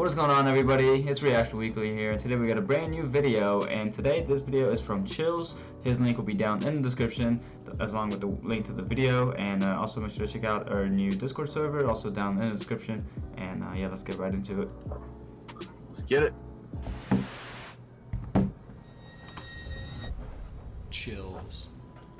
What is going on, everybody? It's Reaction Weekly here, and today we got a brand new video. And today this video is from Chills. His link will be down in the description along with the link to the video, and also make sure to check out our new Discord server, also down in the description. And yeah, let's get right into it. Let's get it. Chills.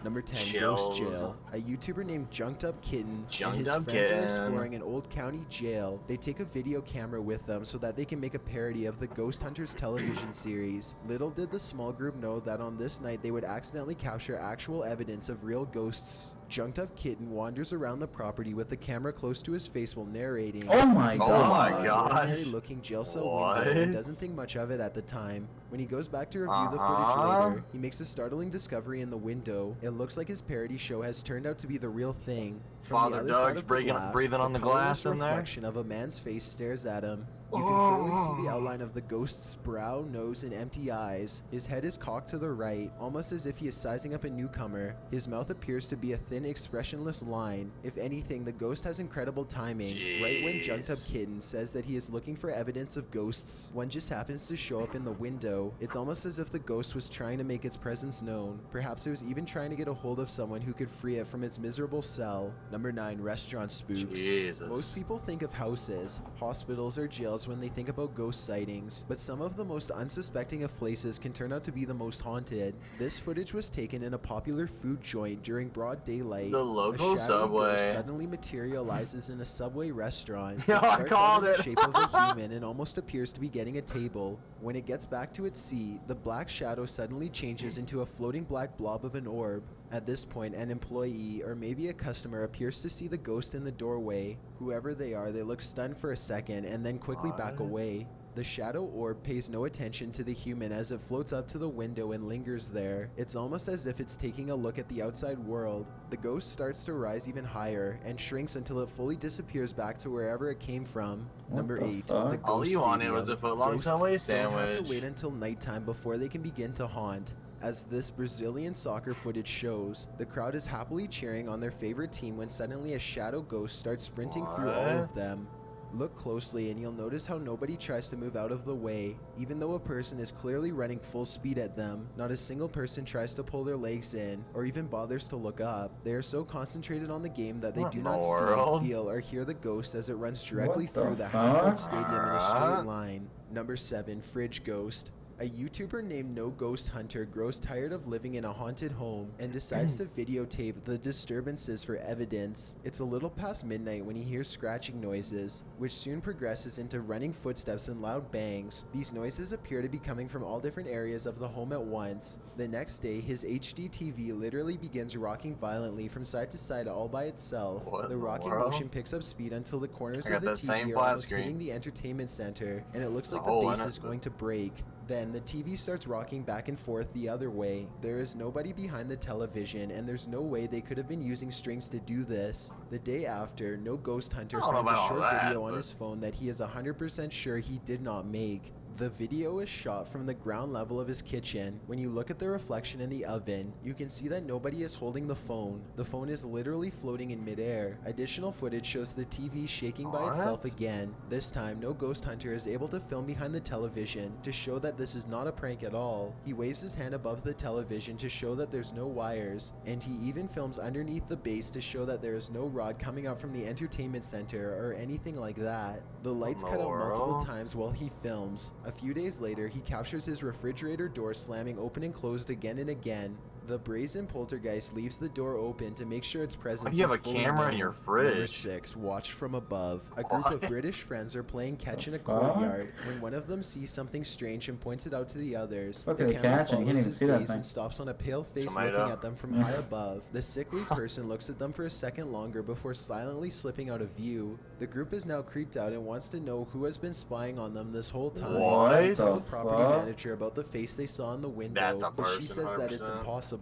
Number 10, Chills. Ghost Jail. A YouTuber named Junked Up Kitten and his Up friends Kitten. are exploring an old county jail. They take a video camera with them so that they can make a parody of the Ghost Hunters television series. Little did the small group know that on this night they would accidentally capture actual evidence of real ghosts. Junked Up Kitten wanders around the property with the camera close to his face while narrating. Oh my gosh. Looking jail cell What? window and doesn't think much of it at the time. When he goes back to review the footage later, he makes a startling discovery in the window. It looks like his parody show has turned out to be the real thing. From the Father other side Doug's of the glass, breathing on the glass in there. reflection of a man's face stares at him. You can clearly see the outline of the ghost's brow, nose, and empty eyes. His head is cocked to the right, almost as if he is sizing up a newcomer. His mouth appears to be a thin, expressionless line. If anything, the ghost has incredible timing. Jeez. Right when Junked Up Kitten says that he is looking for evidence of ghosts, one just happens to show up in the window. It's almost as if the ghost was trying to make its presence known. Perhaps it was even trying to get a hold of someone who could free it from its miserable cell. Number 9, Restaurant Spooks. Jesus. Most people think of houses, hospitals, or jails when they think about ghost sightings, but some of the most unsuspecting of places can turn out to be the most haunted. This footage was taken in a popular food joint during broad daylight. The local a shadowy Subway. ghost suddenly materializes in a Subway restaurant. Yo, It I starts called out in the it. shape of a human and almost appears to be getting a table. When it gets back to its seat, the black shadow suddenly changes into a floating black blob of an orb. At this point, an employee, or maybe a customer, appears to see the ghost in the doorway. Whoever they are, they look stunned for a second and then quickly back away. The shadow orb pays no attention to the human as it floats up to the window and lingers there. It's almost as if it's taking a look at the outside world. The ghost starts to rise even higher and shrinks until it fully disappears back to wherever it came from. Number 8, the Ghost All you wanted Stadium. was a footlong Ghosts Subway still have sandwich. to wait until nighttime before they can begin to haunt. As this Brazilian soccer footage shows, the crowd is happily cheering on their favorite team when suddenly a shadow ghost starts sprinting through all of What? them. Look closely and you'll notice how nobody tries to move out of the way. Even though a person is clearly running full speed at them, not a single person tries to pull their legs in or even bothers to look up. They are so concentrated on the game that they What do in not the see, world? feel, or hear the ghost as it runs directly What the through the fuck? half-full stadium in a straight line. Number 7, Fridge Ghost. A YouTuber named No Ghost Hunter grows tired of living in a haunted home and decides to videotape the disturbances for evidence. It's a little past midnight when he hears scratching noises, which soon progresses into running footsteps and loud bangs. These noises appear to be coming from all different areas of the home at once. The next day, his HD TV literally begins rocking violently from side to side all by itself. What in The the rocking world? motion picks up speed until the corners I of got the that same TV are flat almost screen. hitting the entertainment center, and it looks like A the hole in base it. is going to break. Then the TV starts rocking back and forth the other way. There is nobody behind the television, and there's no way they could have been using strings to do this. The day after, No Ghost Hunter I don't know finds a about all short that, video on but- his phone that he is 100% sure he did not make. The video is shot from the ground level of his kitchen. When you look at the reflection in the oven, you can see that nobody is holding the phone. The phone is literally floating in midair. Additional footage shows the TV shaking by itself What? again. This time, No Ghost Hunter is able to film behind the television to show that this is not a prank at all. He waves his hand above the television to show that there's no wires, and he even films underneath the base to show that there is no rod coming out from the entertainment center or anything like that. The lights the cut out multiple world? times while he films. A few days later, he captures his refrigerator door slamming open and closed again and again. The brazen poltergeist leaves the door open to make sure its presence you have is a fully camera in known. your Number fridge? 6, watched from above. A group of What? British friends are playing catch in a courtyard when one of them sees something strange and points it out to the others. Look The at the camera catch, and you can't follows even his see that gaze thing. and stops on a pale face Tomato. looking at them from high above. The sickly person looks at them for a second longer before silently slipping out of view. The group is now creeped out and wants to know who has been spying on them this whole time. What? They tell the The property fuck? manager about the face they saw in the window, That's a but she person, says that it's 100%. impossible.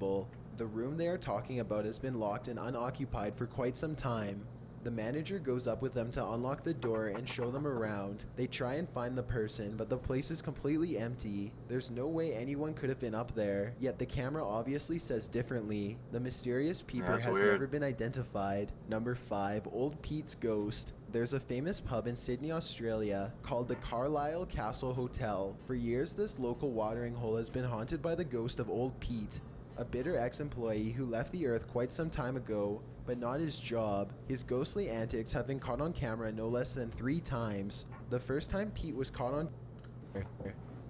The room they are talking about has been locked and unoccupied for quite some time. The manager goes up with them to unlock the door and show them around. They try and find the person, but the place is completely empty. There's no way anyone could have been up there, yet the camera obviously says differently. The mysterious peeper That's has weird. never been identified. Number 5, Old Pete's Ghost. There's a famous pub in Sydney, Australia called the Carlisle Castle Hotel. For years, this local watering hole has been haunted by the ghost of Old Pete, a bitter ex-employee who left the earth quite some time ago, but not his job. His ghostly antics have been caught on camera no less than 3 times. The first time Pete was caught on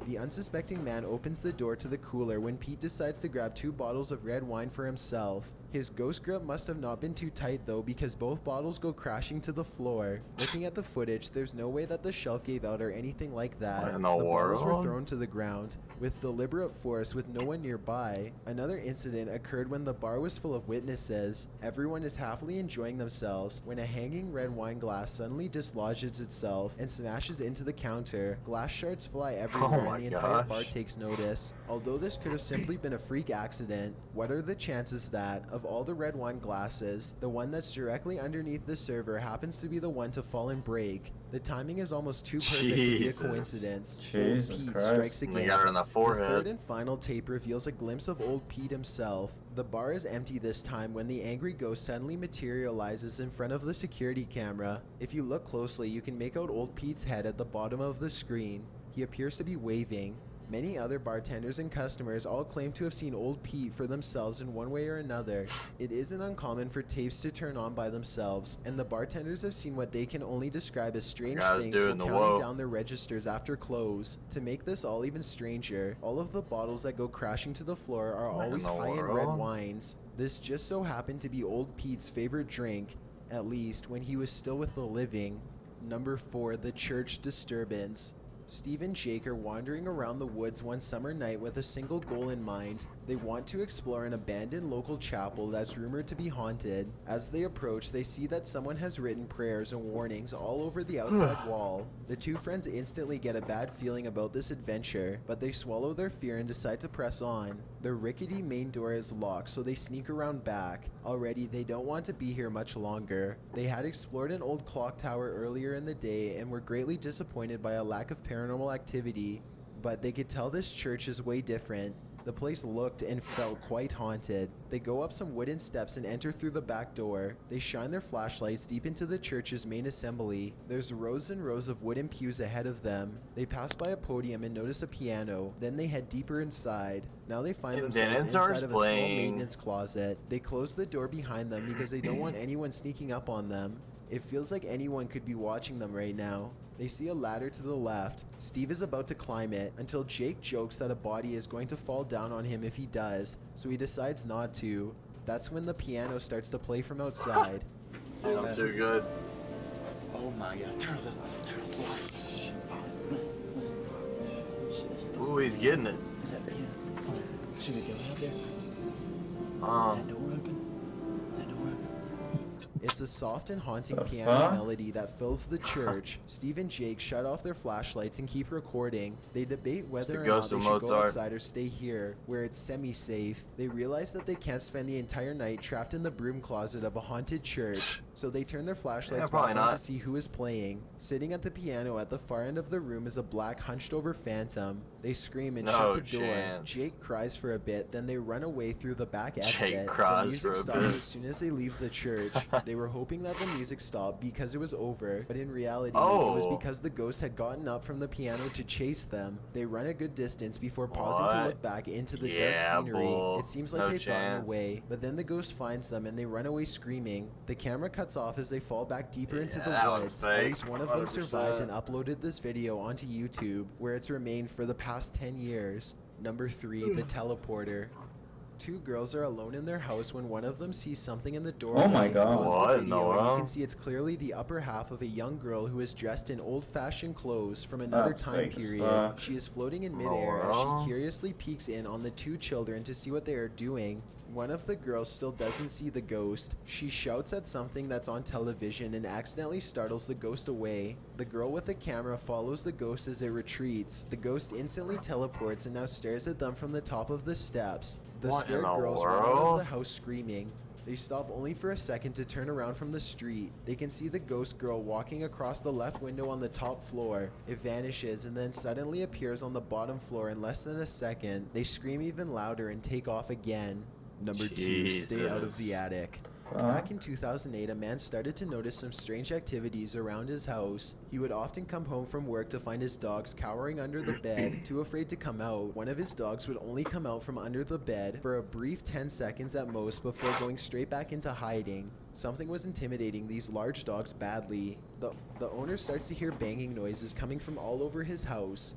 the unsuspecting man opens the door to the cooler when Pete decides to grab 2 bottles of red wine for himself. His ghost grip must have not been too tight though, because both bottles go crashing to the floor. Looking at the footage, there's no way that the shelf gave out or anything like that. What in The the bottles were world? thrown to the ground with deliberate force with no one nearby. Another incident occurred when the bar was full of witnesses. Everyone is happily enjoying themselves when a hanging red wine glass suddenly dislodges itself and smashes into the counter. Glass shards fly everywhere my and the entire bar gosh. takes notice. Although this could have simply been a freak accident, what are the chances that, of all the red wine glasses, the one that's directly underneath the server happens to be the one to fall and break? The timing is almost too perfect to be a Jesus. coincidence. Jesus Old Pete Christ. strikes They again. got it in the The third forehead. and final tape reveals a glimpse of Old Pete himself. The bar is empty this time when the angry ghost suddenly materializes in front of the security camera. If you look closely, you can make out Old Pete's head at the bottom of the screen. He appears to be waving. Many other bartenders and customers all claim to have seen Old Pete for themselves in one way or another. It isn't uncommon for tapes to turn on by themselves, and the bartenders have seen what they can only describe as strange Guys things while doing the counting whoa. down their registers after close. To make this all even stranger, all of the bottles that go crashing to the floor are What in always the high in red world? wines. This just so happened to be Old Pete's favorite drink, at least when he was still with the living. Number 4, the church disturbance. Steve and Jake are wandering around the woods one summer night with a single goal in mind. They want to explore an abandoned local chapel that's rumored to be haunted. As they approach, they see that someone has written prayers and warnings all over the outside wall. The 2 friends instantly get a bad feeling about this adventure, but they swallow their fear and decide to press on. The rickety main door is locked, so they sneak around back. Already, they don't want to be here much longer. They had explored an old clock tower earlier in the day and were greatly disappointed by a lack of paranormal activity, but they could tell this church is way different. The place looked and felt quite haunted. They go up some wooden steps and enter through the back door. They shine their flashlights deep into the church's main assembly. There's rows and rows of wooden pews ahead of them. They pass by a podium and notice a piano. Then they head deeper inside. Now they find And themselves then it starts inside of a small playing. maintenance closet. They close the door behind them because they don't want anyone sneaking up on them. It feels like anyone could be watching them right now. They see a ladder to the left. Steve is about to climb it until Jake jokes that a body is going to fall down on him if he does, so he decides not to. That's when the piano starts to play from outside. Dude, I'm too good. Oh my god, turn the light. Shh. Listen. Shh. Ooh, he's getting it. Is that piano? Hold on. See the door out there? Is that Um, door open? Is that door open? It's a soft and haunting The piano fuck? melody that fills the church. Steve and Jake shut off their flashlights and keep recording. They debate whether the or not ghost they of should go Mozart. outside or stay here, where it's semi-safe. They realize that they can't spend the entire night trapped in the broom closet of a haunted church, so they turn their flashlights probably back on to not. see who is playing. Sitting at the piano at the far end of the room is a black, hunched-over phantom. They scream and No shut the door. chance. Jake cries for a bit, then they run away through the back Jake exit. cries The music for a stops bit. as soon as they leave the church. They were hoping that the music stopped because it was over, but in reality, it was Oh. because the ghost had gotten up from the piano to chase them. They run a good distance before pausing to What? look back into the Yeah, dark scenery. bull. It seems like No they've gotten chance. away, but then the ghost finds them and they run away screaming. The camera cuts off as they fall back deeper into Yeah, the that one's woods. At fake, least one of them 100%. survived and uploaded this video onto YouTube, where it's remained for the past 10 years. Number 3, the teleporter. 2 girls are alone in their house when one of them sees something in the doorway. Oh my God. Pause What the in the video and you world? can see it's clearly the upper half of a young girl who is dressed in old-fashioned clothes from another That's time fake as period. fuck. She is floating in midair as world? she curiously peeks in on the 2 children to see what they are doing. One of the girls still doesn't see the ghost. She shouts at something that's on television and accidentally startles the ghost away. The girl with the camera follows the ghost as it retreats. The ghost instantly teleports and now stares at them from the top of the steps. The What in scared the girls run out of world? the house screaming. They stop only for a second to turn around from the street. They can see the ghost girl walking across the left window on the top floor. It vanishes and then suddenly appears on the bottom floor in less than a second. They scream even louder and take off again. Number 2, stay out of the attic. Back in 2008, a man started to notice some strange activities around his house. He would often come home from work to find his dogs cowering under the bed, too afraid to come out. One of his dogs would only come out from under the bed for a brief 10 seconds at most before going straight back into hiding. Something was intimidating these large dogs badly. The owner starts to hear banging noises coming from all over his house.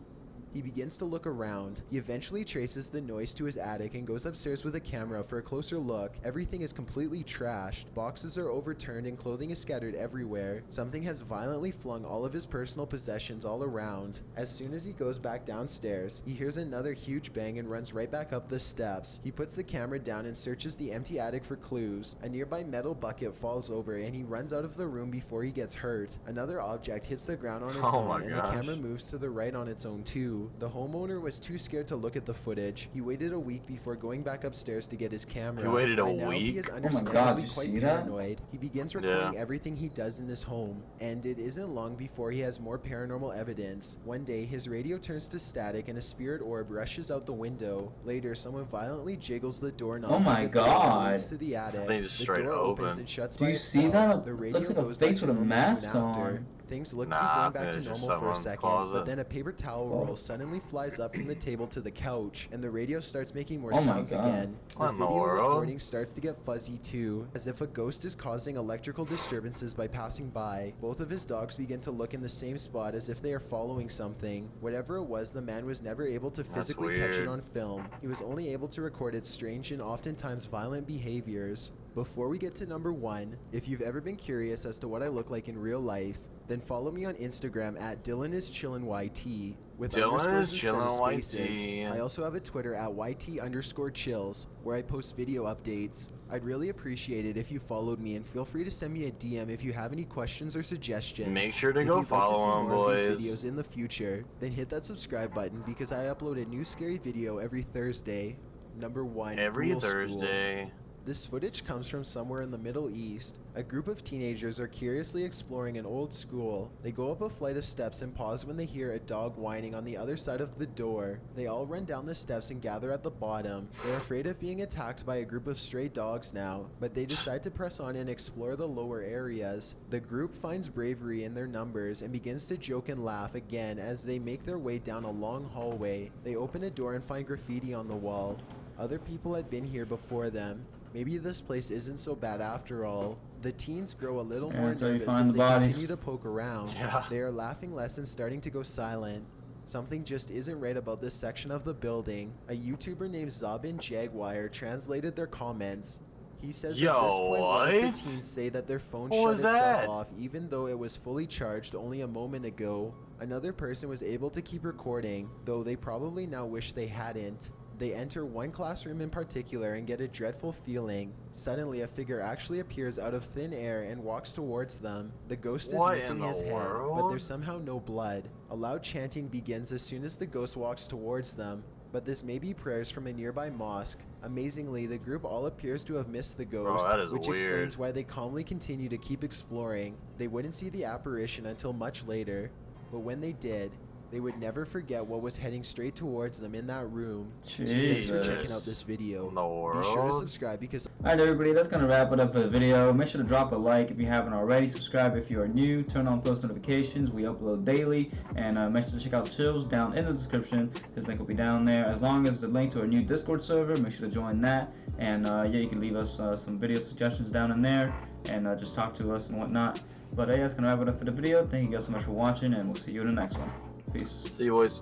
He begins to look around. He eventually traces the noise to his attic and goes upstairs with a camera for a closer look. Everything is completely trashed. Boxes are overturned and clothing is scattered everywhere. Something has violently flung all of his personal possessions all around. As soon as he goes back downstairs, he hears another huge bang and runs right back up the steps. He puts the camera down and searches the empty attic for clues. A nearby metal bucket falls over and he runs out of the room before he gets hurt. Another object hits the ground on its own and the camera moves to the right on its own too. The homeowner was too scared to look at the footage. He waited a week before going back upstairs to get his camera. He waited a By now, week? He is understandably quite paranoid. He begins recording everything he does in his home, and it isn't long before he has more paranormal evidence. One day, his radio turns to static and a spirit orb rushes out the window. Later, someone violently jiggles the doorknob. Oh my god. To the attic. They just The straight door open. opens and shuts Do by you itself. see that? The radio Looks like a goes back face to with a normal mask soon after. on. Things look to be Nah, going back it's to just normal for a someone in the second, closet. but then a paper towel roll suddenly flies up from the table to the couch, and the radio starts making more Oh my sounds God. again. The What in the video world? recording starts to get fuzzy too, as if a ghost is causing electrical disturbances by passing by. Both of his dogs begin to look in the same spot as if they are following something. Whatever it was, the man was never able to physically catch it weird. on film. He was only able to record its strange and oftentimes violent behaviors. Before we get to number 1, if you've ever been curious as to what I look like in real life, then follow me on Instagram at DylanIsChillinYT with underscores instead of spaces. I also have a Twitter at YT_chills where I post video updates. I'd really appreciate it if you followed me, and feel free to send me a DM if you have any questions or suggestions. Make sure to If go you'd like to see follow 'em, more of these boys. videos in the future, then hit that subscribe button because I upload a new scary video every Thursday. Number 1. Every Ghoul School. Thursday. This footage comes from somewhere in the Middle East. A group of teenagers are curiously exploring an old school. They go up a flight of steps and pause when they hear a dog whining on the other side of the door. They all run down the steps and gather at the bottom. They're afraid of being attacked by a group of stray dogs now, but they decide to press on and explore the lower areas. The group finds bravery in their numbers and begins to joke and laugh again as they make their way down a long hallway. They open a door and find graffiti on the wall. Other people had been here before them. Maybe this place isn't so bad after all. The teens grow a little more until you nervous find as the they bodies. continue to poke around. Yeah. They are laughing less and starting to go silent. Something just isn't right about this section of the building. A YouTuber named Zabin Jaguar translated their comments. He says at this point one of the what? teens say that their phone What shut was itself that? off even though it was fully charged only a moment ago. Another person was able to keep recording, though they probably now wish they hadn't. They enter one classroom in particular and get a dreadful feeling. Suddenly, a figure actually appears out of thin air and walks towards them. The ghost is What missing in the his head, but world? there's somehow no blood. A loud chanting begins as soon as the ghost walks towards them, but this may be prayers from a nearby mosque. Amazingly, the group all appears to have missed the ghost, that is which weird. explains why they calmly continue to keep exploring. They wouldn't see the apparition until much later, but when they did, they would never forget what was heading straight towards them in that room. Thanks for checking out this video. In the Be sure to world? subscribe because Alright everybody, that's going to wrap it up for the video. Make sure to drop a like if you haven't already. Subscribe if you are new. Turn on post notifications. We upload daily. And make sure to check out Chills down in the description. His link will be down there. As long as the link to our new Discord server, make sure to join that. And yeah, you can leave us some video suggestions down in there. And just talk to us and whatnot. But yeah, that's going to wrap it up for the video. Thank you guys so much for watching. And we'll see you in the next one. Peace. See you, boys.